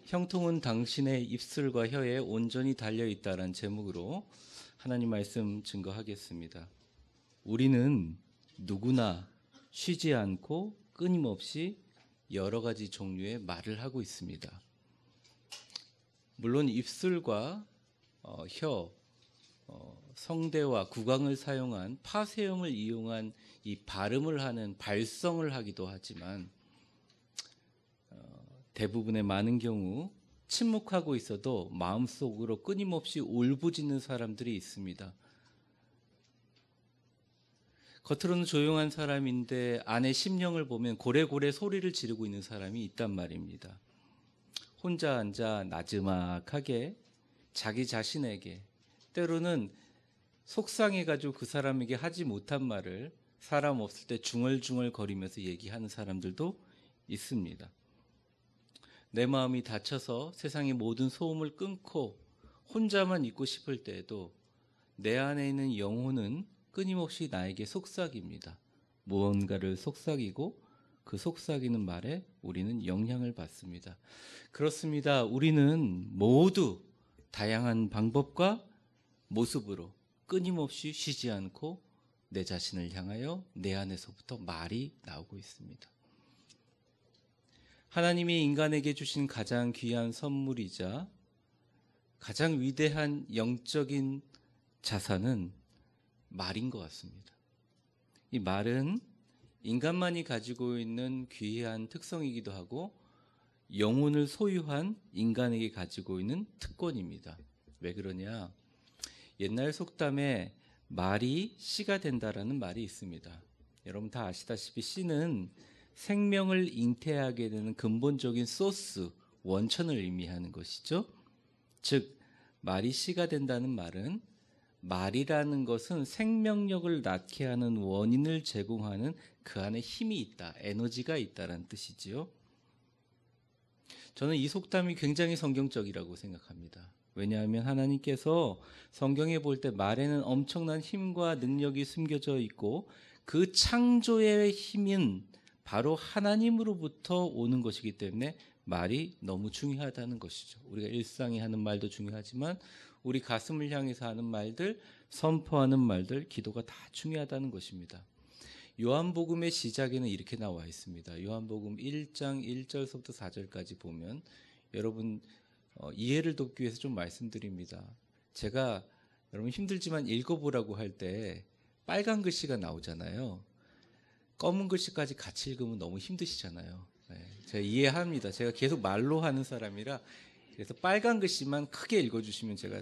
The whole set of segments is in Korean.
형통은 당신의 입술과 혀에 온전히 달려있다라는 제목으로 하나님 말씀 증거하겠습니다. 우리는 누구나 쉬지 않고 끊임없이 여러 가지 종류의 말을 하고 있습니다. 물론 입술과 혀, 성대와 구강을 사용한 파쇄음을 이용한 이 발음을 하는 발성을 하기도 하지만 대부분의 많은 경우 침묵하고 있어도 마음속으로 끊임없이 울부짖는 사람들이 있습니다. 겉으로는 조용한 사람인데 안의 심령을 보면 고래고래 소리를 지르고 있는 사람이 있단 말입니다. 혼자 앉아 나지막하게 자기 자신에게, 때로는 속상해가지고 그 사람에게 하지 못한 말을 사람 없을 때 중얼중얼 거리면서 얘기하는 사람들도 있습니다. 내 마음이 다쳐서 세상의 모든 소음을 끊고 혼자만 있고 싶을 때에도 내 안에 있는 영혼은 끊임없이 나에게 속삭입니다. 무언가를 속삭이고 그 속삭이는 말에 우리는 영향을 받습니다. 그렇습니다. 우리는 모두 다양한 방법과 모습으로 끊임없이 쉬지 않고 내 자신을 향하여 내 안에서부터 말이 나오고 있습니다. 하나님이 인간에게 주신 가장 귀한 선물이자 가장 위대한 영적인 자산은 말인 것 같습니다. 이 말은 인간만이 가지고 있는 귀한 특성이기도 하고 영혼을 소유한 인간에게 가지고 있는 특권입니다. 왜 그러냐? 옛날 속담에 말이 씨가 된다라는 말이 있습니다. 여러분 다 아시다시피 씨는 생명을 잉태하게 되는 근본적인 소스, 원천을 의미하는 것이죠. 즉 말이 씨가 된다는 말은 말이라는 것은 생명력을 낳게 하는 원인을 제공하는 그 안에 힘이 있다, 에너지가 있다라는 뜻이지요. 저는 이 속담이 굉장히 성경적이라고 생각합니다. 왜냐하면 하나님께서 성경에 볼 때 말에는 엄청난 힘과 능력이 숨겨져 있고 그 창조의 힘은 바로 하나님으로부터 오는 것이기 때문에 말이 너무 중요하다는 것이죠. 우리가 일상에 하는 말도 중요하지만 우리 가슴을 향해서 하는 말들, 선포하는 말들, 기도가 다 중요하다는 것입니다. 요한복음의 시작에는 이렇게 나와 있습니다. 요한복음 1장 1절서부터 4절까지 보면 여러분 이해를 돕기 위해서 좀 말씀드립니다. 제가 여러분 힘들지만 읽어보라고 할 때 빨간 글씨가 나오잖아요. 검은 글씨까지 같이 읽으면 너무 힘드시잖아요. 네, 제가 이해합니다. 제가 계속 말로 하는 사람이라 그래서 빨간 글씨만 크게 읽어주시면 제가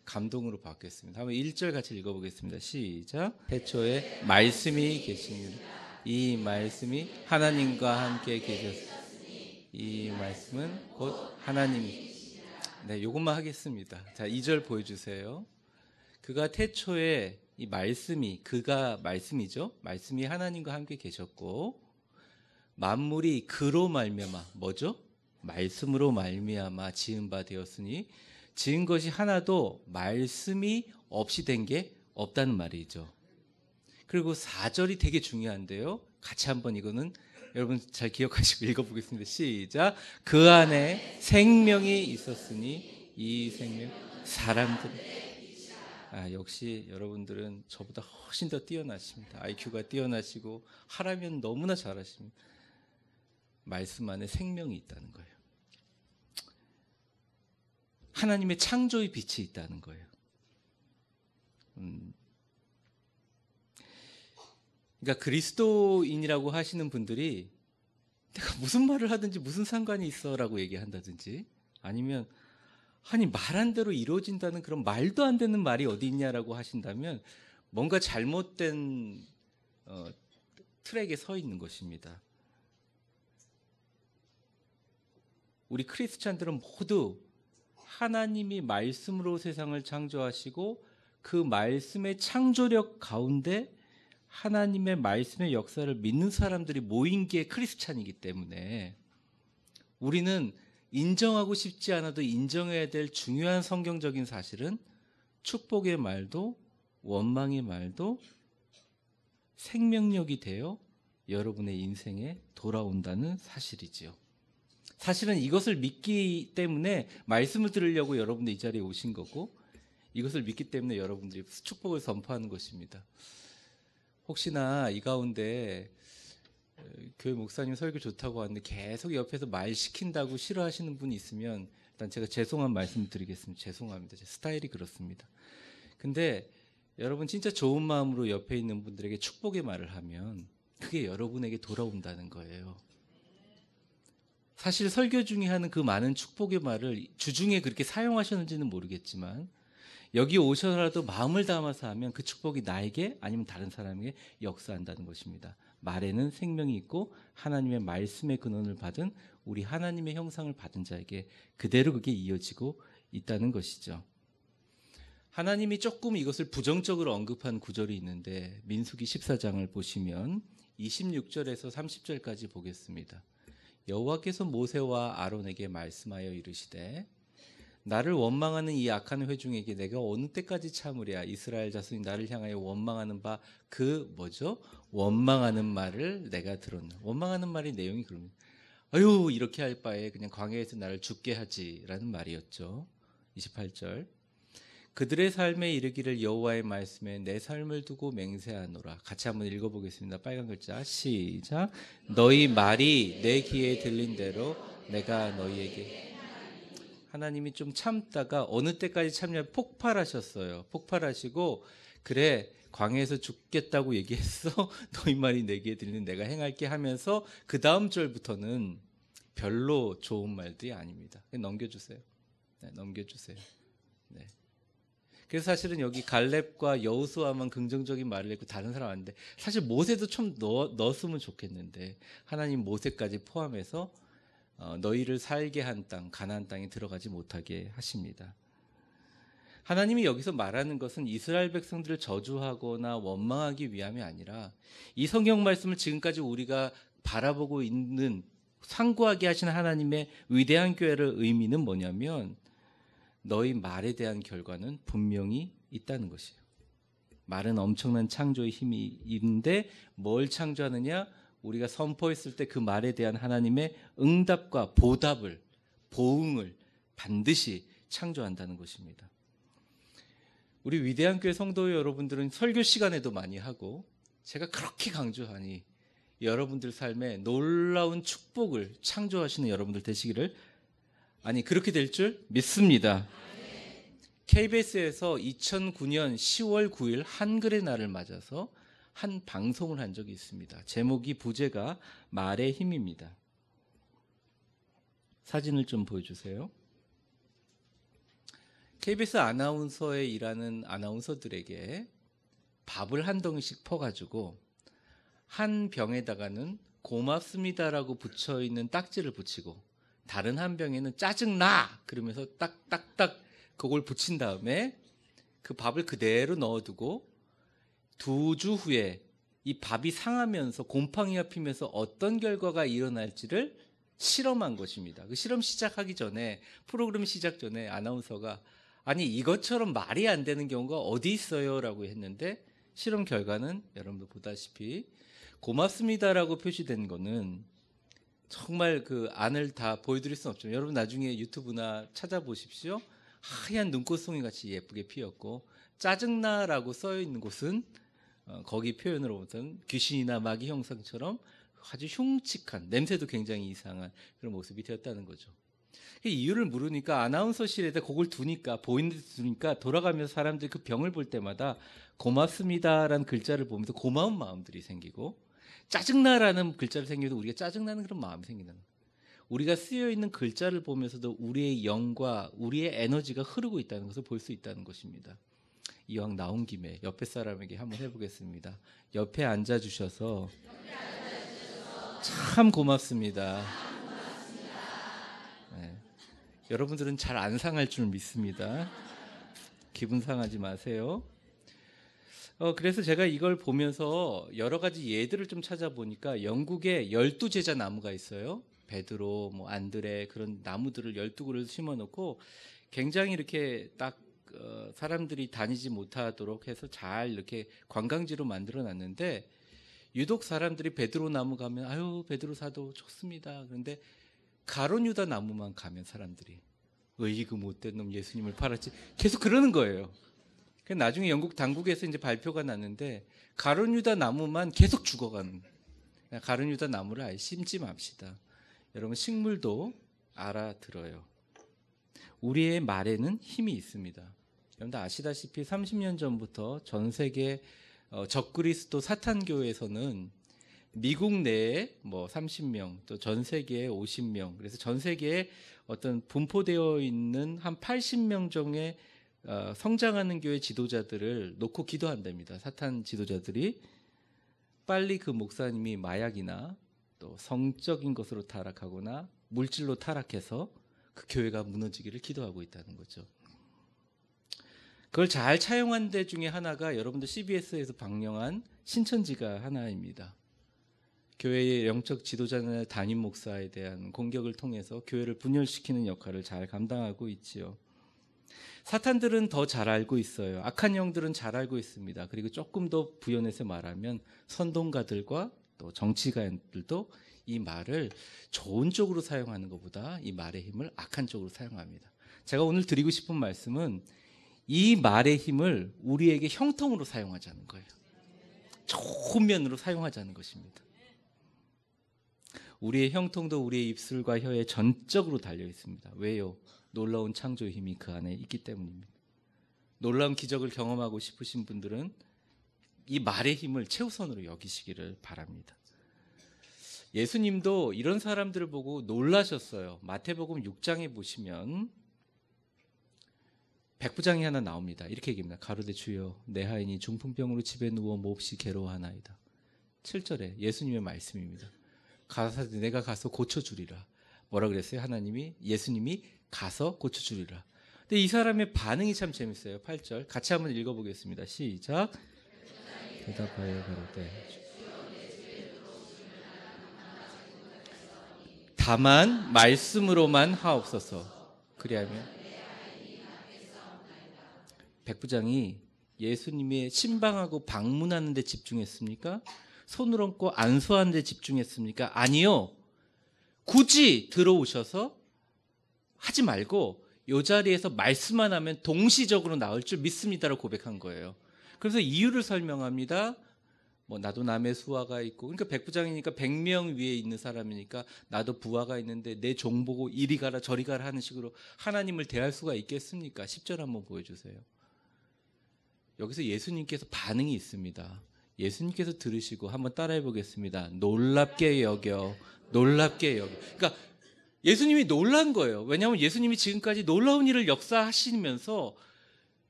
감동으로 받겠습니다. 한번 1절 같이 읽어보겠습니다. 시작. 태초에 말씀이 계시니라. 이 말씀이 하나님과 함께 계셨으니 이 말씀은 곧 하나님이시니라. 네, 요것만 하겠습니다. 자, 2절 보여주세요. 그가 태초에 이 말씀이, 그가 말씀이죠. 말씀이 하나님과 함께 계셨고 만물이 그로 말미암아, 뭐죠? 말씀으로 말미암아 지은 바 되었으니 지은 것이 하나도 말씀이 없이 된 게 없다는 말이죠. 그리고 4절이 되게 중요한데요. 같이 한번 이거는 여러분 잘 기억하시고 읽어보겠습니다. 시작. 그 안에 생명이 있었으니 이 생명 사람들. 역시 여러분들은 저보다 훨씬 더 뛰어나십니다. IQ가 뛰어나시고 하라면 너무나 잘하십니다. 말씀 안에 생명이 있다는 거예요. 하나님의 창조의 빛이 있다는 거예요. 그러니까 그리스도인이라고 하시는 분들이 내가 무슨 말을 하든지 무슨 상관이 있어라고 얘기한다든지 아니면 아니 말한 대로 이루어진다는 그런 말도 안 되는 말이 어디 있냐라고 하신다면 뭔가 잘못된 트랙에 서 있는 것입니다. 우리 크리스찬들은 모두 하나님이 말씀으로 세상을 창조하시고 그 말씀의 창조력 가운데 하나님의 말씀의 역사를 믿는 사람들이 모인 게 크리스찬이기 때문에 우리는 인정하고 싶지 않아도 인정해야 될 중요한 성경적인 사실은 축복의 말도 원망의 말도 생명력이 되어 여러분의 인생에 돌아온다는 사실이지요. 사실은 이것을 믿기 때문에 말씀을 들으려고 여러분들 이 자리에 오신 거고, 이것을 믿기 때문에 여러분들이 축복을 선포하는 것입니다. 혹시나 이 가운데 교회 목사님 설교 좋다고 하는데 계속 옆에서 말 시킨다고 싫어하시는 분이 있으면 일단 제가 죄송한 말씀 드리겠습니다. 죄송합니다. 제 스타일이 그렇습니다. 근데 여러분 진짜 좋은 마음으로 옆에 있는 분들에게 축복의 말을 하면 그게 여러분에게 돌아온다는 거예요. 사실 설교 중에 하는 그 많은 축복의 말을 주중에 그렇게 사용하셨는지는 모르겠지만 여기 오셔서라도 마음을 담아서 하면 그 축복이 나에게 아니면 다른 사람에게 역사한다는 것입니다. 말에는 생명이 있고 하나님의 말씀의 근원을 받은 우리 하나님의 형상을 받은 자에게 그대로 그게 이어지고 있다는 것이죠. 하나님이 조금 이것을 부정적으로 언급한 구절이 있는데 민수기 14장을 보시면 26절에서 30절까지 보겠습니다. 여호와께서 모세와 아론에게 말씀하여 이르시되 나를 원망하는 이 악한 회중에게 내가 어느 때까지 참으랴. 이스라엘 자손이 나를 향하여 원망하는 바 그 뭐죠? 원망하는 말을 내가 들었나. 원망하는 말의 내용이 그럽니다. 아유 이렇게 할 바에 그냥 광야에서 나를 죽게 하지라는 말이었죠. 28절 그들의 삶에 이르기를 여호와의 말씀에 내 삶을 두고 맹세하노라. 같이 한번 읽어보겠습니다. 빨간 글자 시작. 너희 말이 내 귀에 들린 대로 내가 너희에게. 하나님이 좀 참다가 어느 때까지 참냐 폭발하셨어요. 폭발하시고 그래 광야에서 죽겠다고 얘기했어. 너희 말이 내 귀에 들리는 내가 행할게 하면서 그 다음 절부터는 별로 좋은 말들이 아닙니다. 넘겨주세요. 네, 넘겨주세요. 네. 그래서 사실은 여기 갈렙과 여호수아만 긍정적인 말을 했고 다른 사람 아닌데 사실 모세도 좀 넣었으면 좋겠는데 하나님 모세까지 포함해서 너희를 살게 한 땅 가나안 땅에 들어가지 못하게 하십니다. 하나님이 여기서 말하는 것은 이스라엘 백성들을 저주하거나 원망하기 위함이 아니라 이 성경 말씀을 지금까지 우리가 바라보고 있는 상고하게 하신 하나님의 위대한 교회의 의미는 뭐냐면 너희 말에 대한 결과는 분명히 있다는 것이에요. 말은 엄청난 창조의 힘이 있는데 뭘 창조하느냐? 우리가 선포했을 때 그 말에 대한 하나님의 응답과 보답을, 보응을 반드시 창조한다는 것입니다. 우리 위대한 교회 성도 여러분들은 설교 시간에도 많이 하고 제가 그렇게 강조하니 여러분들 삶에 놀라운 축복을 창조하시는 여러분들 되시기를 그렇게 될 줄 믿습니다. KBS에서 2009년 10월 9일 한글의 날을 맞아서 한 방송을 한 적이 있습니다. 제목이 부제가 말의 힘입니다. 사진을 좀 보여주세요. KBS 아나운서에 일하는 아나운서들에게 밥을 한 덩이씩 퍼가지고 한 병에다가는 고맙습니다라고 붙여있는 딱지를 붙이고 다른 한 병에는 짜증나! 그러면서 딱딱딱 그걸 붙인 다음에 그 밥을 그대로 넣어두고 2주 후에 이 밥이 상하면서 곰팡이가 피면서 어떤 결과가 일어날지를 실험한 것입니다. 그 실험 시작하기 전에 프로그램 시작 전에 아나운서가 이것처럼 말이 안 되는 경우가 어디 있어요? 라고 했는데 실험 결과는 여러분도 보다시피 고맙습니다라고 표시된 거는 정말 그 안을 다 보여드릴 수는 없지만 여러분 나중에 유튜브나 찾아보십시오. 하얀 눈꽃송이 같이 예쁘게 피었고 짜증나라고 써있는 곳은 거기 표현으로 보면 귀신이나 마귀 형상처럼 아주 흉측한 냄새도 굉장히 이상한 그런 모습이 되었다는 거죠. 이유를 물으니까 아나운서실에다 그걸 두니까 보이는 데 두니까 돌아가면서 사람들이 그 병을 볼 때마다 고맙습니다라는 글자를 보면서 고마운 마음들이 생기고 짜증나라는 글자를 생겨도 우리가 짜증나는 그런 마음이 생기는 거예요. 우리가 쓰여있는 글자를 보면서도 우리의 영과 우리의 에너지가 흐르고 있다는 것을 볼 수 있다는 것입니다. 이왕 나온 김에 옆에 사람에게 한번 해보겠습니다. 옆에 앉아주셔서 참 고맙습니다. 네. 여러분들은 잘 안 상할 줄 믿습니다. 기분 상하지 마세요. 그래서 제가 이걸 보면서 여러 가지 예들을 좀 찾아보니까 영국에 12제자 나무가 있어요. 베드로, 안드레 그런 나무들을 12그루를 심어놓고 굉장히 이렇게 딱 사람들이 다니지 못하도록 해서 잘 이렇게 관광지로 만들어놨는데 유독 사람들이 베드로 나무 가면 아유 베드로 사도 좋습니다. 그런데 가론 유다 나무만 가면 사람들이 그 못된 놈 예수님을 팔았지 계속 그러는 거예요. 나중에 영국 당국에서 이제 발표가 났는데 가론 유다 나무만 계속 죽어가는. 가론 유다 나무를 아예 심지 맙시다. 여러분 식물도 알아들어요. 우리의 말에는 힘이 있습니다. 여러분들 아시다시피 30년 전부터 전 세계 적그리스도 사탄교회에서는 미국 내에 뭐 30명, 또 전 세계에 50명, 그래서 전 세계에 어떤 분포되어 있는 한 80명 정도의 성장하는 교회 지도자들을 놓고 기도한답니다. 사탄 지도자들이 빨리 그 목사님이 마약이나 또 성적인 것으로 타락하거나 물질로 타락해서 그 교회가 무너지기를 기도하고 있다는 거죠. 그걸 잘 차용한 데 중에 하나가 여러분들 CBS에서 방영한 신천지가 하나입니다. 교회의 영적 지도자나 담임 목사에 대한 공격을 통해서 교회를 분열시키는 역할을 잘 감당하고 있지요. 사탄들은 더 잘 알고 있어요. 악한 영들은 잘 알고 있습니다. 그리고 조금 더 부연해서 말하면 선동가들과 또 정치가들도 이 말을 좋은 쪽으로 사용하는 것보다 이 말의 힘을 악한 쪽으로 사용합니다. 제가 오늘 드리고 싶은 말씀은 이 말의 힘을 우리에게 형통으로 사용하자는 거예요. 좋은 면으로 사용하자는 것입니다. 우리의 형통도 우리의 입술과 혀에 전적으로 달려 있습니다. 왜요? 놀라운 창조의 힘이 그 안에 있기 때문입니다. 놀라운 기적을 경험하고 싶으신 분들은 이 말의 힘을 최우선으로 여기시기를 바랍니다. 예수님도 이런 사람들을 보고 놀라셨어요. 마태복음 6장에 보시면 백부장이 하나 나옵니다. 이렇게 얘기합니다. 가로되 주여 내 하인이 중풍병으로 집에 누워 몹시 괴로워하나이다. 7절에 예수님의 말씀입니다. 가서 내가 가서 고쳐주리라. 뭐라 그랬어요? 예수님이 가서 고쳐주리라. 근데 이 사람의 반응이 참 재밌어요. 8절 같이 한번 읽어보겠습니다. 시작. 대답하여 가로되 다만 말씀으로만 하옵소서. 그리하면 백부장이 예수님의 신방하고 방문하는 데 집중했습니까? 손을 얹고 안수하는 데 집중했습니까? 아니요. 굳이 들어오셔서 하지 말고 이 자리에서 말씀만 하면 동시적으로 나올 줄 믿습니다라고 고백한 거예요. 그래서 이유를 설명합니다. 나도 남의 수하가 있고, 그러니까 백부장이니까 100명 위에 있는 사람이니까 나도 부하가 있는데 내 종 보고 이리 가라 저리 가라 하는 식으로 하나님을 대할 수가 있겠습니까? 10절 한번 보여주세요. 여기서 예수님께서 반응이 있습니다. 예수님께서 들으시고 한번 따라해 보겠습니다. 놀랍게 여겨, 놀랍게 여겨. 그러니까 예수님이 놀란 거예요. 왜냐하면 예수님이 지금까지 놀라운 일을 역사하시면서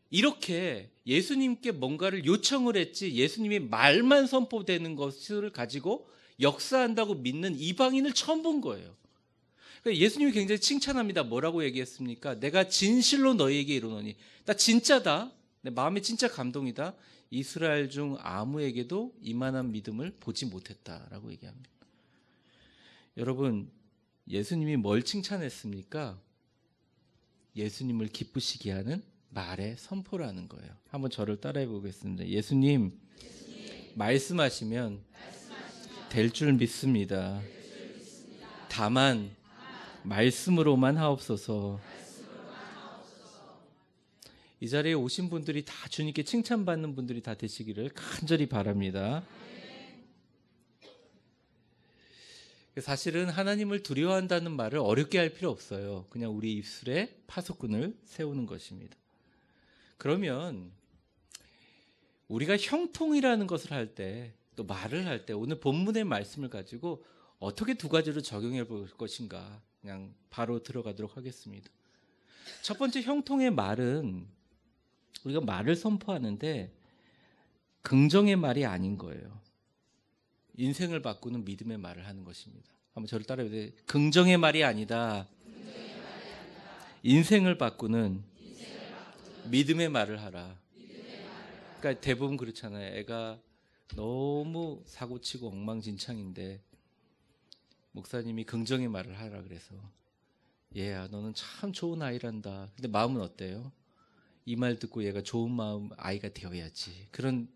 이렇게 예수님께 뭔가를 요청을 했지 예수님의 말만 선포되는 것을 가지고 역사한다고 믿는 이방인을 처음 본 거예요. 그러니까 예수님이 굉장히 칭찬합니다. 뭐라고 얘기했습니까? 내가 진실로 너희에게 이르노니 나 진짜다. 내 마음에 진짜 감동이다. 이스라엘 중 아무에게도 이만한 믿음을 보지 못했다라고 얘기합니다. 여러분, 예수님이 뭘 칭찬했습니까? 예수님을 기쁘시게 하는 말의 선포라는 거예요. 한번 저를 따라해 보겠습니다. 예수님, 말씀하시면 될 줄 믿습니다. 다만 말씀으로만 하옵소서. 이 자리에 오신 분들이 다 주님께 칭찬받는 분들이 다 되시기를 간절히 바랍니다. 사실은 하나님을 두려워한다는 말을 어렵게 할 필요 없어요. 그냥 우리 입술에 파수꾼을 세우는 것입니다. 그러면 우리가 형통이라는 것을 할 때, 또 말을 할 때 오늘 본문의 말씀을 가지고 어떻게 두 가지로 적용해 볼 것인가 그냥 바로 들어가도록 하겠습니다. 첫 번째 형통의 말은 우리가 말을 선포하는데 긍정의 말이 아닌 거예요. 인생을 바꾸는 믿음의 말을 하는 것입니다. 한번 저를 따라해보세요. 긍정의 말이 아니다. 인생을 바꾸는 믿음의 말을 하라. 그러니까 대부분 그렇잖아요. 애가 너무 사고치고 엉망진창인데 목사님이 긍정의 말을 하라 그래서 얘야 너는 참 좋은 아이란다. 근데 마음은 어때요? 이 말 듣고 얘가 좋은 마음 아이가 되어야지. 그런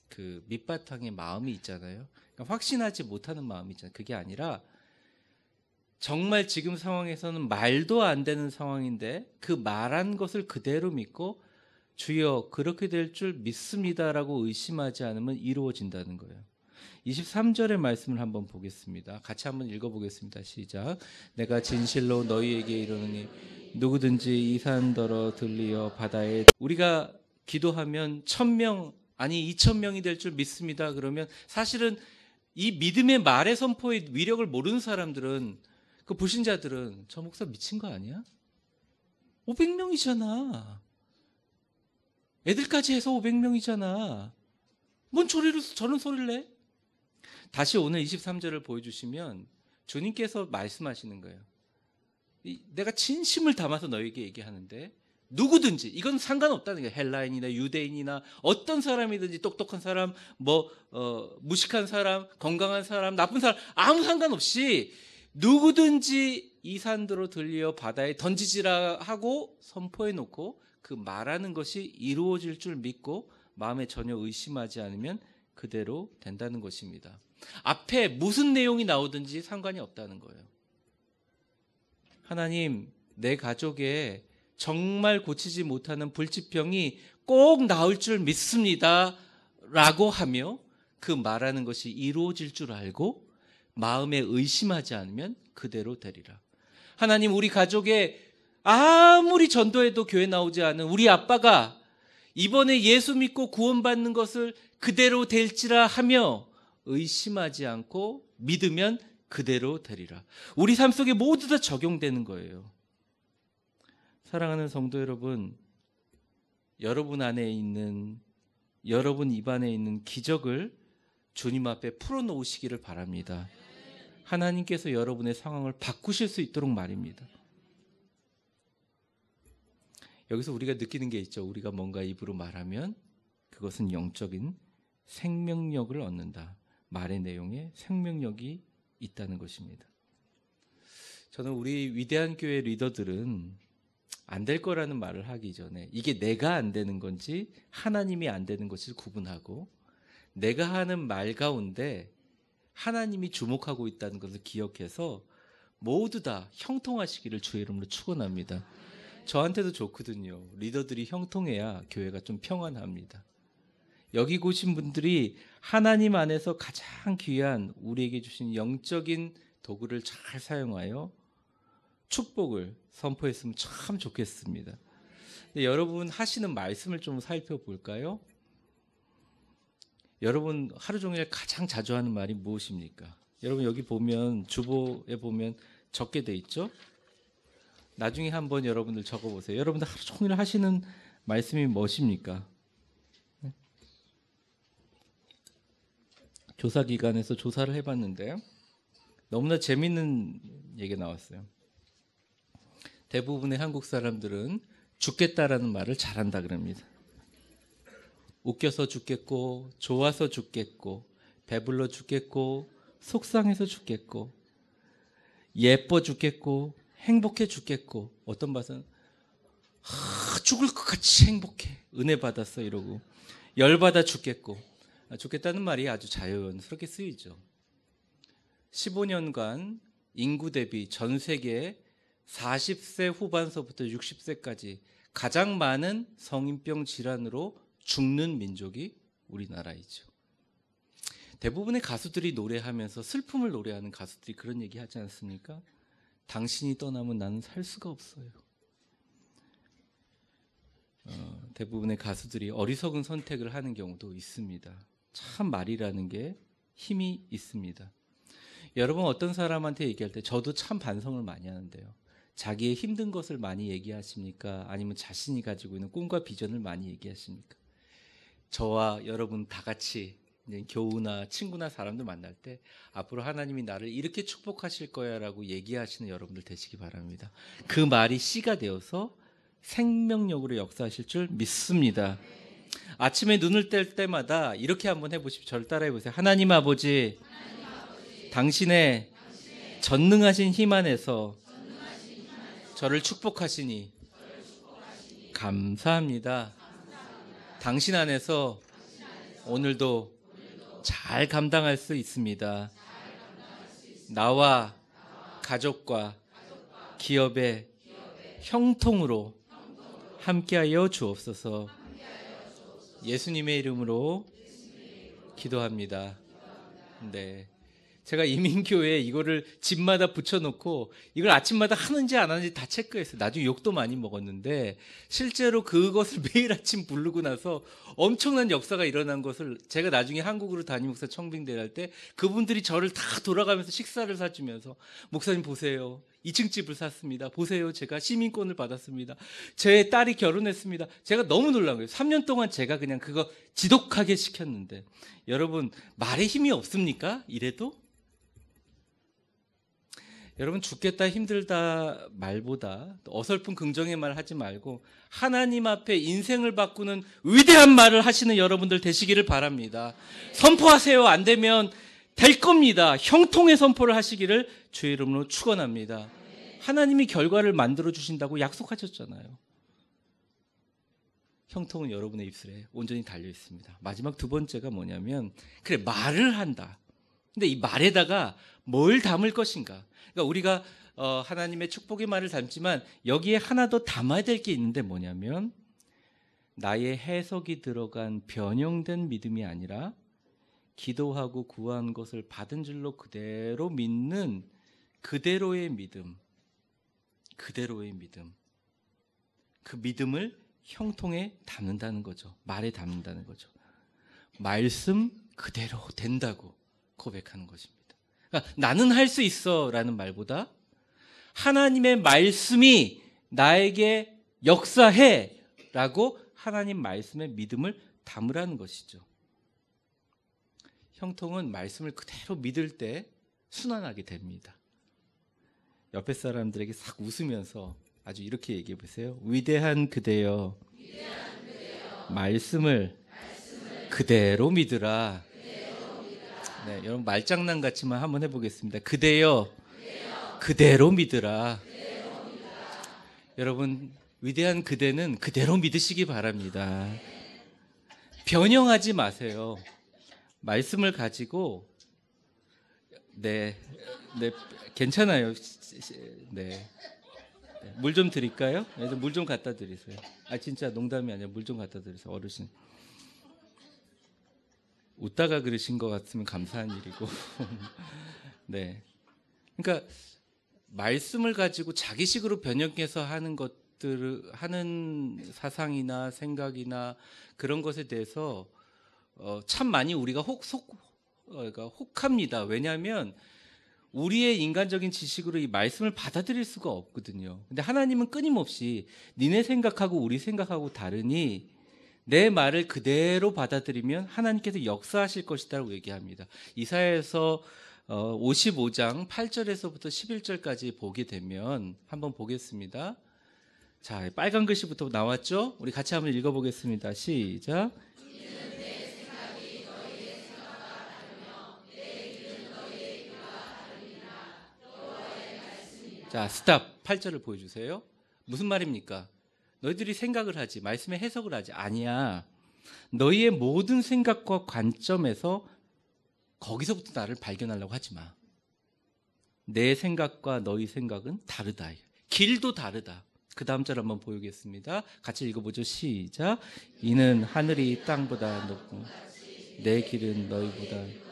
그 밑바탕의 마음이 있잖아요. 그러니까 확신하지 못하는 마음이 있잖아요. 그게 아니라 정말 지금 상황에서는 말도 안 되는 상황인데 그 말한 것을 그대로 믿고 주여 그렇게 될 줄 믿습니다라고 의심하지 않으면 이루어진다는 거예요. 23절의 말씀을 한번 보겠습니다. 같이 한번 읽어보겠습니다. 시작. 내가 진실로 너희에게 이르노니 누구든지 이 산더러 들리어 바다에, 우리가 기도하면 1000명 아니 2000명이 될 줄 믿습니다. 그러면 사실은 이 믿음의 말의 선포의 위력을 모르는 사람들은, 그 불신자들은 저 목사 미친 거 아니야? 500명이잖아. 애들까지 해서 500명이잖아. 뭔 저런 소리를 내? 다시 오늘 23절을 보여주시면 주님께서 말씀하시는 거예요. 내가 진심을 담아서 너에게 얘기하는데 누구든지, 이건 상관없다는 거예요. 헬라인이나 유대인이나 어떤 사람이든지, 똑똑한 사람, 무식한 사람, 건강한 사람, 나쁜 사람, 아무 상관없이 누구든지 이 산더러 들리어 바다에 던지지라 하고 선포해 놓고 그 말하는 것이 이루어질 줄 믿고 마음에 전혀 의심하지 않으면 그대로 된다는 것입니다. 앞에 무슨 내용이 나오든지 상관이 없다는 거예요. 하나님, 내 가족에 정말 고치지 못하는 불치병이 꼭 나을 줄 믿습니다 라고 하며 그 말하는 것이 이루어질 줄 알고 마음에 의심하지 않으면 그대로 되리라. 하나님, 우리 가족에 아무리 전도해도 교회 나오지 않은 우리 아빠가 이번에 예수 믿고 구원받는 것을 그대로 될지라 하며 의심하지 않고 믿으면 그대로 되리라. 우리 삶 속에 모두 다 적용되는 거예요. 사랑하는 성도 여러분, 여러분 안에 있는, 여러분 입안에 있는 기적을 주님 앞에 풀어놓으시기를 바랍니다. 하나님께서 여러분의 상황을 바꾸실 수 있도록 말입니다. 여기서 우리가 느끼는 게 있죠. 우리가 뭔가 입으로 말하면 그것은 영적인 생명력을 얻는다. 말의 내용에 생명력이 있다는 것입니다. 저는 우리 위대한 교회 리더들은 안 될 거라는 말을 하기 전에 이게 내가 안 되는 건지 하나님이 안 되는 것을 구분하고 내가 하는 말 가운데 하나님이 주목하고 있다는 것을 기억해서 모두 다 형통하시기를 주의 이름으로 축원합니다. 저한테도 좋거든요. 리더들이 형통해야 교회가 좀 평안합니다. 여기 오신 분들이 하나님 안에서 가장 귀한 우리에게 주신 영적인 도구를 잘 사용하여 축복을 선포했으면 참 좋겠습니다. 근데 여러분 하시는 말씀을 좀 살펴볼까요? 여러분 하루 종일 가장 자주 하는 말이 무엇입니까? 여러분 여기 보면 주보에 보면 적게 돼 있죠? 나중에 한번 여러분들 적어보세요. 여러분들 하루 종일 하시는 말씀이 무엇입니까? 조사기관에서 조사를 해봤는데요. 너무나 재밌는 얘기가 나왔어요. 대부분의 한국 사람들은 죽겠다라는 말을 잘한다 그럽니다. 웃겨서 죽겠고, 좋아서 죽겠고, 배불러 죽겠고, 속상해서 죽겠고, 예뻐 죽겠고, 행복해 죽겠고, 어떤 맛은 죽을 것 같이 행복해, 은혜 받았어 이러고, 열받아 죽겠고. 죽겠다는 말이 아주 자연스럽게 쓰이죠. 15년간 인구 대비 전 세계 40세 후반서부터 60세까지 가장 많은 성인병 질환으로 죽는 민족이 우리나라이죠. 대부분의 가수들이 노래하면서 슬픔을 노래하는 가수들이 그런 얘기 하지 않습니까? 당신이 떠나면 나는 살 수가 없어요. 대부분의 가수들이 어리석은 선택을 하는 경우도 있습니다. 참 말이라는 게 힘이 있습니다. 여러분 어떤 사람한테 얘기할 때 저도 참 반성을 많이 하는데요. 자기의 힘든 것을 많이 얘기하십니까? 아니면 자신이 가지고 있는 꿈과 비전을 많이 얘기하십니까? 저와 여러분 다 같이 교우나 친구나 사람들 만날 때 앞으로 하나님이 나를 이렇게 축복하실 거야 라고 얘기하시는 여러분들 되시기 바랍니다. 그 말이 씨가 되어서 생명력으로 역사하실 줄 믿습니다. 아침에 눈을 뗄 때마다 이렇게 한번 해보십시오. 저를 따라해 보세요. 하나님 아버지, 당신의 전능하신 힘 안에서 저를 축복하시니 감사합니다. 당신 안에서 오늘도 잘 감당할 수 있습니다. 나와 가족과 기업의 형통으로 함께하여 주옵소서. 예수님의 이름으로 기도합니다. 네. 제가 이민교회에 이거를 집마다 붙여놓고 이걸 아침마다 하는지 안 하는지 다 체크했어요. 나중에 욕도 많이 먹었는데 실제로 그것을 매일 아침 부르고 나서 엄청난 역사가 일어난 것을 제가 나중에 한국으로 담임목사 청빙대회 할 때 그분들이 저를 다 돌아가면서 식사를 사주면서 목사님 보세요. 2층 집을 샀습니다. 보세요. 제가 시민권을 받았습니다. 제 딸이 결혼했습니다. 제가 너무 놀란 거예요. 3년 동안 제가 그냥 그거 지독하게 시켰는데 여러분 말에 힘이 없습니까? 이래도? 여러분 죽겠다 힘들다 말보다 어설픈 긍정의 말 하지 말고 하나님 앞에 인생을 바꾸는 위대한 말을 하시는 여러분들 되시기를 바랍니다. 선포하세요. 안 되면 될 겁니다. 형통의 선포를 하시기를 주의 이름으로 축원합니다. 하나님이 결과를 만들어 주신다고 약속하셨잖아요. 형통은 여러분의 입술에 온전히 달려 있습니다. 마지막 두 번째가 뭐냐면 그래 말을 한다. 근데 이 말에다가 뭘 담을 것인가? 그러니까 우리가 하나님의 축복의 말을 담지만 여기에 하나 더 담아야 될 게 있는데 뭐냐면 나의 해석이 들어간 변형된 믿음이 아니라 기도하고 구한 것을 받은 줄로 그대로 믿는 그대로의 믿음. 그대로의 믿음. 그 믿음을 형통에 담는다는 거죠. 말에 담는다는 거죠. 말씀 그대로 된다고 고백하는 것입니다. 그러니까 나는 할 수 있어 라는 말보다 하나님의 말씀이 나에게 역사해 라고 하나님 말씀의 믿음을 담으라는 것이죠. 형통은 말씀을 그대로 믿을 때 순환하게 됩니다. 옆에 사람들에게 싹 웃으면서 아주 이렇게 얘기해 보세요. 위대한 그대여, 말씀을 그대로 믿으라. 네, 여러분 말장난 같지만 한번 해보겠습니다. 그대여, 그대로 믿으라. 여러분 위대한 그대는 그대로 믿으시기 바랍니다. 변형하지 마세요. 말씀을 가지고 네, 괜찮아요. 네, 물 좀 드릴까요? 물 좀 갖다 드리세요. 아 진짜 농담이 아니라 물 좀 갖다 드리세요. 어르신. 웃다가 그러신 것 같으면 감사한 일이고. 네. 그러니까 말씀을 가지고 자기식으로 변형해서 하는 것들을 하는 사상이나 생각이나 그런 것에 대해서 참 많이 우리가 그러니까 혹합니다. 왜냐하면 우리의 인간적인 지식으로 이 말씀을 받아들일 수가 없거든요. 근데 하나님은 끊임없이 니네 생각하고 우리 생각하고 다르니 내 말을 그대로 받아들이면 하나님께서 역사하실 것이다라고 얘기합니다. 이사야에서 55장 8절에서부터 11절까지 보게 되면 한번 보겠습니다. 자, 빨간 글씨부터 나왔죠? 우리 같이 한번 읽어보겠습니다. 시작. 자, 스탑. 8절을 보여주세요. 무슨 말입니까? 너희들이 생각을 하지, 말씀의 해석을 하지. 아니야. 너희의 모든 생각과 관점에서 거기서부터 나를 발견하려고 하지 마. 내 생각과 너희 생각은 다르다. 길도 다르다. 그 다음 절 한번 보이겠습니다. 같이 읽어보죠. 시작. 이는 하늘이 땅보다 높고 내 길은 너희보다.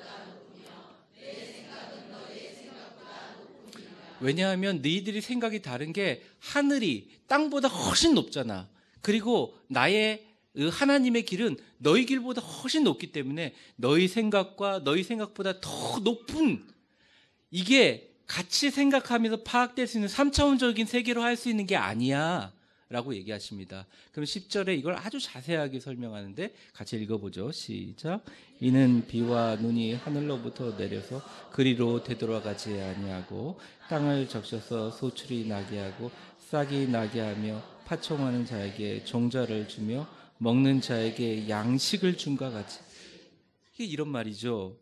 왜냐하면 너희들이 생각이 다른 게 하늘이 땅보다 훨씬 높잖아. 그리고 나의 하나님의 길은 너희 길보다 훨씬 높기 때문에 너희 생각과 너희 생각보다 더 높은, 이게 같이 생각하면서 파악될 수 있는 3차원적인 세계로 할 수 있는 게 아니야 라고 얘기하십니다. 그럼 10절에 이걸 아주 자세하게 설명하는데 같이 읽어보죠. 시작. 이는 비와 눈이 하늘로부터 내려서 그리로 되돌아가지 아니하고 땅을 적셔서 소출이 나게 하고 싹이 나게 하며 파종하는 자에게 종자를 주며 먹는 자에게 양식을 줌과 같이. 이게 이런 말이죠.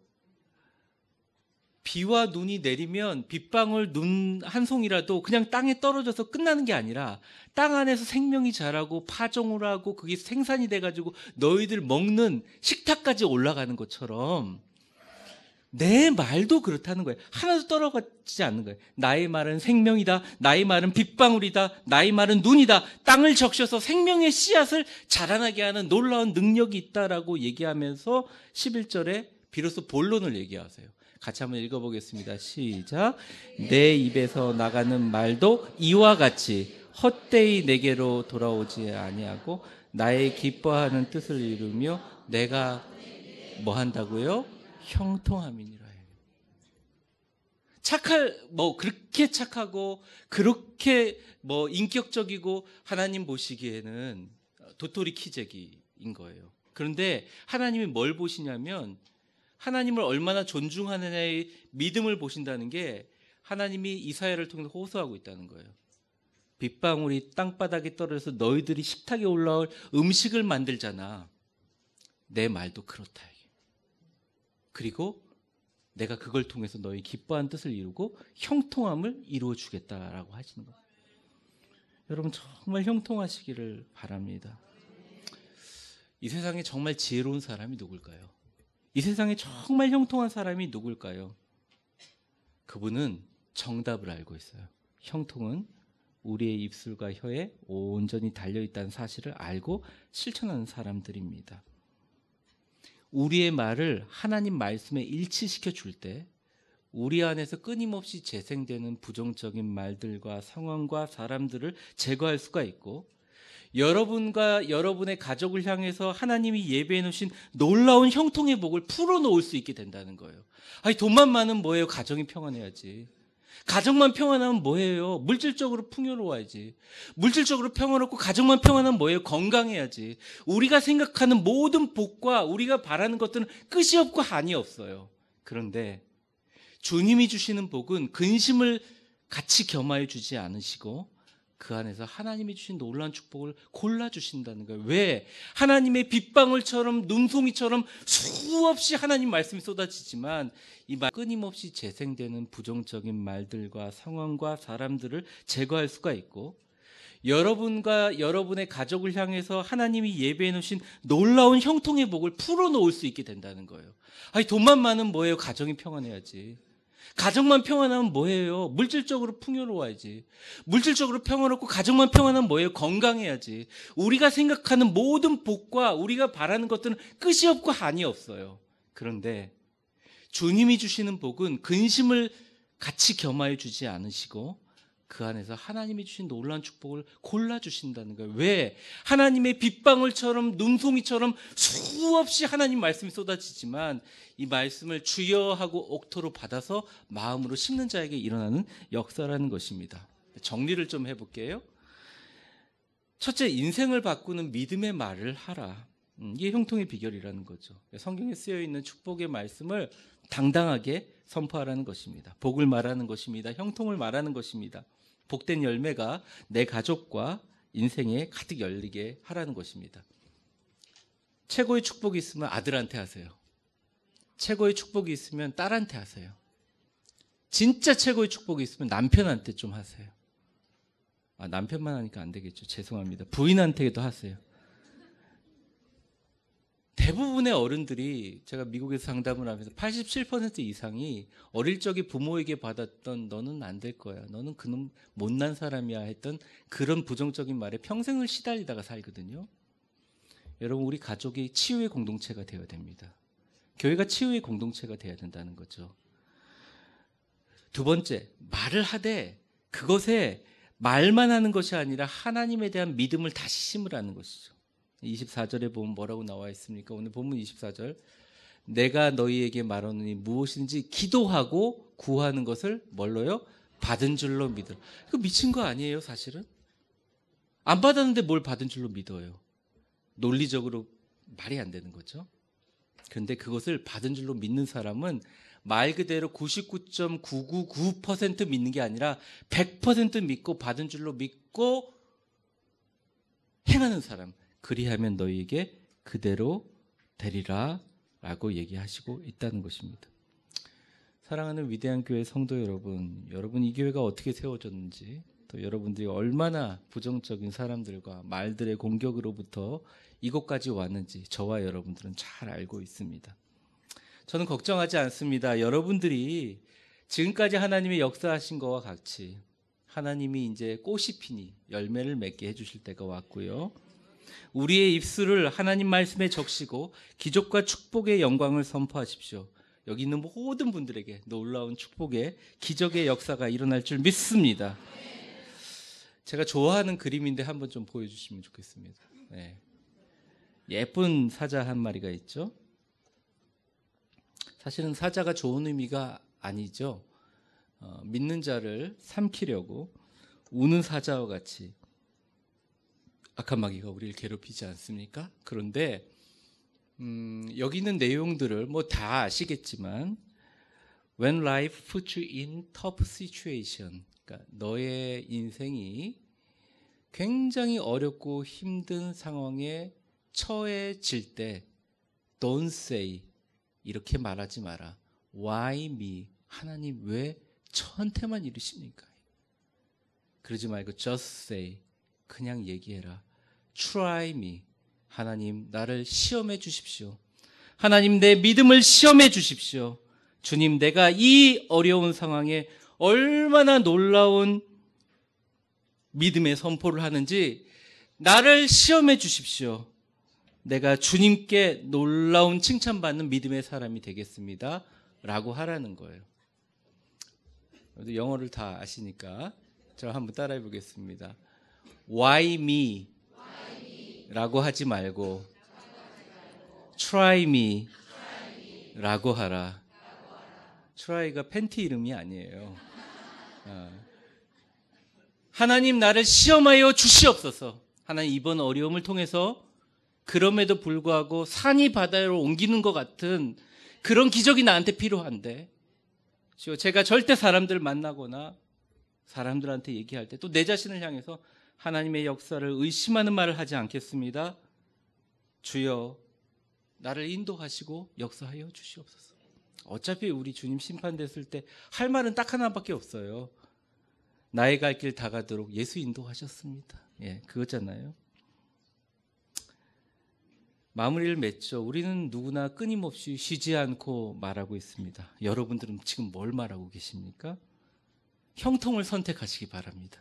비와 눈이 내리면 빗방울 눈 한 송이라도 그냥 땅에 떨어져서 끝나는 게 아니라 땅 안에서 생명이 자라고 파종을 하고 그게 생산이 돼가지고 너희들 먹는 식탁까지 올라가는 것처럼 내 말도 그렇다는 거예요. 하나도 떨어지지 않는 거예요. 나의 말은 생명이다. 나의 말은 빗방울이다. 나의 말은 눈이다. 땅을 적셔서 생명의 씨앗을 자라나게 하는 놀라운 능력이 있다라고 얘기하면서 11절에 비로소 본론을 얘기하세요. 같이 한번 읽어보겠습니다. 시작. 내 입에서 나가는 말도 이와 같이 헛되이 내게로 돌아오지 아니하고 나의 기뻐하는 뜻을 이루며 내가 뭐 한다고요? 형통함이니라. 그렇게 착하고 그렇게 인격적이고 하나님 보시기에는 도토리 키재기인 거예요. 그런데 하나님이 뭘 보시냐면 하나님을 얼마나 존중하느냐의 믿음을 보신다는 게 하나님이 이사야를 통해서 호소하고 있다는 거예요. 빗방울이 땅바닥에 떨어져서 너희들이 식탁에 올라올 음식을 만들잖아. 내 말도 그렇다. 그리고 내가 그걸 통해서 너희 기뻐한 뜻을 이루고 형통함을 이루어 주겠다라고 하시는 거예요. 여러분 정말 형통하시기를 바랍니다. 이 세상에 정말 지혜로운 사람이 누굴까요? 이 세상에 정말 형통한 사람이 누굴까요? 그분은 정답을 알고 있어요. 형통은 우리의 입술과 혀에 온전히 달려있다는 사실을 알고 실천하는 사람들입니다. 우리의 말을 하나님 말씀에 일치시켜 줄 때 우리 안에서 끊임없이 재생되는 부정적인 말들과 상황과 사람들을 제거할 수가 있고, 여러분과 여러분의 가족을 향해서 하나님이 예배해 놓으신 놀라운 형통의 복을 풀어놓을 수 있게 된다는 거예요. 아니, 돈만 많으면 뭐예요? 가정이 평안해야지. 가정만 평안하면 뭐예요? 물질적으로 풍요로워야지. 물질적으로 평안롭고 가정만 평안하면 뭐예요? 건강해야지. 우리가 생각하는 모든 복과 우리가 바라는 것들은 끝이 없고 한이 없어요. 그런데 주님이 주시는 복은 근심을 같이 겸하여 주지 않으시고 그 안에서 하나님이 주신 놀라운 축복을 골라주신다는 거예요. 왜? 하나님의 빗방울처럼 눈송이처럼 수없이 하나님 말씀이 쏟아지지만 이 말 끊임없이 재생되는 부정적인 말들과 상황과 사람들을 제거할 수가 있고, 여러분과 여러분의 가족을 향해서 하나님이 예배해 놓으신 놀라운 형통의 복을 풀어놓을 수 있게 된다는 거예요. 아니, 돈만 많으면 뭐예요? 가정이 평안해야지. 가정만 평안하면 뭐예요? 물질적으로 풍요로워야지. 물질적으로 평안롭고 가정만 평안하면 뭐예요? 건강해야지. 우리가 생각하는 모든 복과 우리가 바라는 것들은 끝이 없고 한이 없어요. 그런데 주님이 주시는 복은 근심을 같이 겸하여 주지 않으시고 그 안에서 하나님이 주신 놀라운 축복을 골라주신다는 거예요. 왜? 하나님의 빗방울처럼 눈송이처럼 수없이 하나님 말씀이 쏟아지지만 이 말씀을 주여 하고 옥토로 받아서 마음으로 심는 자에게 일어나는 역사라는 것입니다. 정리를 좀 해볼게요. 첫째, 인생을 바꾸는 믿음의 말을 하라. 이게 형통의 비결이라는 거죠. 성경에 쓰여있는 축복의 말씀을 당당하게 선포하라는 것입니다. 복을 말하는 것입니다. 형통을 말하는 것입니다. 복된 열매가 내 가족과 인생에 가득 열리게 하라는 것입니다. 최고의 축복이 있으면 아들한테 하세요. 최고의 축복이 있으면 딸한테 하세요. 진짜 최고의 축복이 있으면 남편한테 좀 하세요. 남편만 하니까 안 되겠죠. 죄송합니다. 부인한테도 하세요. 대부분의 어른들이, 제가 미국에서 상담을 하면서 87% 이상이 어릴 적에 부모에게 받았던 너는 안 될 거야, 너는 그놈 못난 사람이야 했던 그런 부정적인 말에 평생을 시달리다가 살거든요. 여러분, 우리 가족이 치유의 공동체가 되어야 됩니다. 교회가 치유의 공동체가 되어야 된다는 거죠. 두 번째, 말을 하되 그것에 말만 하는 것이 아니라 하나님에 대한 믿음을 다시 심으라는 것이죠. 24절에 보면 뭐라고 나와 있습니까? 오늘 본문 24절. 내가 너희에게 말하노니 무엇인지 기도하고 구하는 것을 뭘로요? 받은 줄로 믿으라. 이거 미친 거 아니에요, 사실은? 안 받았는데 뭘 받은 줄로 믿어요? 논리적으로 말이 안 되는 거죠. 그런데 그것을 받은 줄로 믿는 사람은 말 그대로 99.999% 믿는 게 아니라 100% 믿고 받은 줄로 믿고 행하는 사람. 그리하면 너희에게 그대로 되리라 라고 얘기하시고 있다는 것입니다. 사랑하는 위대한 교회 성도 여러분, 여러분 이 교회가 어떻게 세워졌는지, 또 여러분들이 얼마나 부정적인 사람들과 말들의 공격으로부터 이곳까지 왔는지 저와 여러분들은 잘 알고 있습니다. 저는 걱정하지 않습니다. 여러분들이 지금까지 하나님의 역사하신 것과 같이 하나님이 이제 꽃이 피니 열매를 맺게 해주실 때가 왔고요. 우리의 입술을 하나님 말씀에 적시고 기적과 축복의 영광을 선포하십시오. 여기 있는 모든 분들에게 놀라운 축복의 기적의 역사가 일어날 줄 믿습니다. 제가 좋아하는 그림인데 한번 좀 보여주시면 좋겠습니다. 네. 예쁜 사자 한 마리가 있죠. 사실은 사자가 좋은 의미가 아니죠. 믿는 자를 삼키려고 우는 사자와 같이 악한 마귀가 우리를 괴롭히지 않습니까? 그런데 여기 있는 내용들을 뭐 다 아시겠지만 When life puts you in tough situation, 그러니까 너의 인생이 굉장히 어렵고 힘든 상황에 처해질 때 Don't say, 이렇게 말하지 마라. Why me? 하나님 왜 저한테만 이러십니까? 그러지 말고 just say, 그냥 얘기해라. Try me. 하나님 나를 시험해 주십시오. 하나님 내 믿음을 시험해 주십시오. 주님 내가 이 어려운 상황에 얼마나 놀라운 믿음의 선포를 하는지 나를 시험해 주십시오. 내가 주님께 놀라운 칭찬받는 믿음의 사람이 되겠습니다. 라고 하라는 거예요. 영어를 다 아시니까 제가 한번 따라해 보겠습니다. Why me? 라고 하지 말고 Try me 라고 하라. Try가 팬티 이름이 아니에요. 하나님 나를 시험하여 주시옵소서. 하나님 이번 어려움을 통해서 그럼에도 불구하고 산이 바다로 옮기는 것 같은 그런 기적이 나한테 필요한데 제가 절대 사람들을 만나거나 사람들한테 얘기할 때 또 내 자신을 향해서 하나님의 역사를 의심하는 말을 하지 않겠습니다. 주여 나를 인도하시고 역사하여 주시옵소서. 어차피 우리 주님 심판됐을 때 할 말은 딱 하나밖에 없어요. 나의 갈 길 다 가도록 예수 인도하셨습니다. 예, 그거잖아요. 마무리를 맺죠. 우리는 누구나 끊임없이 쉬지 않고 말하고 있습니다. 여러분들은 지금 뭘 말하고 계십니까? 형통을 선택하시기 바랍니다.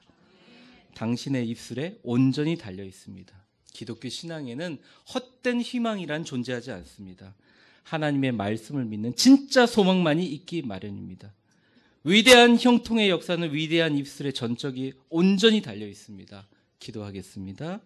당신의 입술에 온전히 달려 있습니다. 기독교 신앙에는 헛된 희망이란 존재하지 않습니다. 하나님의 말씀을 믿는 진짜 소망만이 있기 마련입니다. 위대한 형통의 역사는 위대한 입술에 전적이 온전히 달려 있습니다. 기도하겠습니다.